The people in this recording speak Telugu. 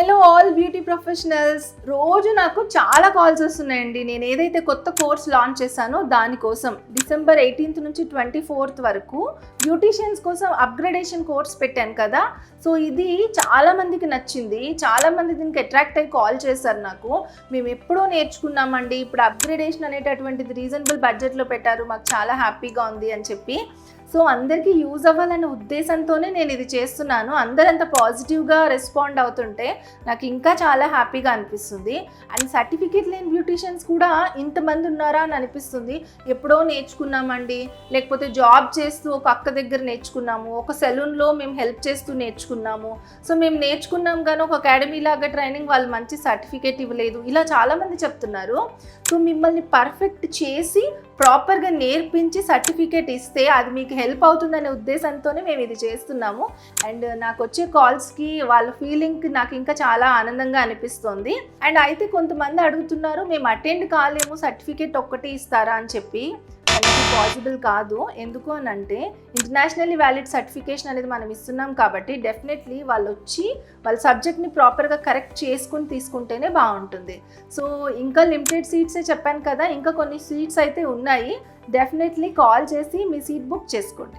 Hello all beauty professionals. రోజు నాకు చాలా కాల్స్ వస్తున్నాయండి. నేను ఏదైతే కొత్త కోర్స్ లాంచ్ చేశానో దానికోసం డిసెంబర్ 18th నుంచి 24th వరకు బ్యూటీషియన్స్ కోసం అప్గ్రేడేషన్ కోర్స్ పెట్టాను కదా. సో ఇది చాలామందికి నచ్చింది. చాలామంది దీనికి అట్రాక్ట్ అయ్యి కాల్ చేశారు నాకు. మేము ఎప్పుడో నేర్చుకున్నామండి, ఇప్పుడు అప్గ్రేడేషన్ అనేటటువంటిది రీజనబుల్ బడ్జెట్లో పెట్టారు, మాకు చాలా హ్యాపీగా ఉంది అని చెప్పి. సో అందరికీ యూజ్ అవ్వాలనే ఉద్దేశంతోనే నేను ఇది చేస్తున్నాను. అందరంత పాజిటివ్గా రెస్పాండ్ అవుతుంటే నాకు ఇంకా చాలా హ్యాపీగా అనిపిస్తుంది. అండ్ సర్టిఫికేట్ లేని బ్యూటీషియన్స్ కూడా ఇంతమంది ఉన్నారా అని అనిపిస్తుంది. ఎప్పుడో నేర్చుకున్నామండి, లేకపోతే జాబ్ చేస్తూ ఒక అక్క దగ్గర నేర్చుకున్నాము, ఒక సెలూన్లో మేము హెల్ప్ చేస్తూ నేర్చుకున్నాము. సో మేము నేర్చుకున్నాం కానీ ఒక అకాడమీ లాగా ట్రైనింగ్ వాళ్ళు మంచి సర్టిఫికేట్ ఇవ్వలేదు, ఇలా చాలామంది చెప్తున్నారు. సో మిమ్మల్ని పర్ఫెక్ట్ చేసి ప్రాపర్గా నేర్పించి సర్టిఫికేట్ ఇస్తే అది మీకు హెల్ప్ అవుతుందనే ఉద్దేశంతోనే మేము ఇది చేస్తున్నాము. అండ్ నాకు వచ్చే కాల్స్కి వాళ్ళ ఫీలింగ్కి నాకు ఇంకా చాలా ఆనందంగా అనిపిస్తుంది. అండ్ అయితే కొంతమంది అడుగుతున్నారు, మేము అటెండ్ కాలేము, సర్టిఫికేట్ ఒక్కటి ఇస్తారా అని చెప్పి. అది పాసిబుల్ కాదు. ఎందుకు అని అంటే ఇంటర్నేషనల్లీ వ్యాలిడ్ సర్టిఫికేషన్ అనేది మనం ఇస్తున్నాం కాబట్టి డెఫినెట్లీ వాళ్ళు వచ్చి వాళ్ళ సబ్జెక్ట్ని ప్రాపర్గా కరెక్ట్ చేసుకుని తీసుకుంటేనే బాగుంటుంది. సో ఇంకా లిమిటెడ్ సీట్సే చెప్పాను కదా, ఇంకా కొన్ని సీట్స్ అయితే ఉన్నాయి. డెఫినెట్లీ కాల్ చేసి మీ సీట్ బుక్ చేసుకోండి.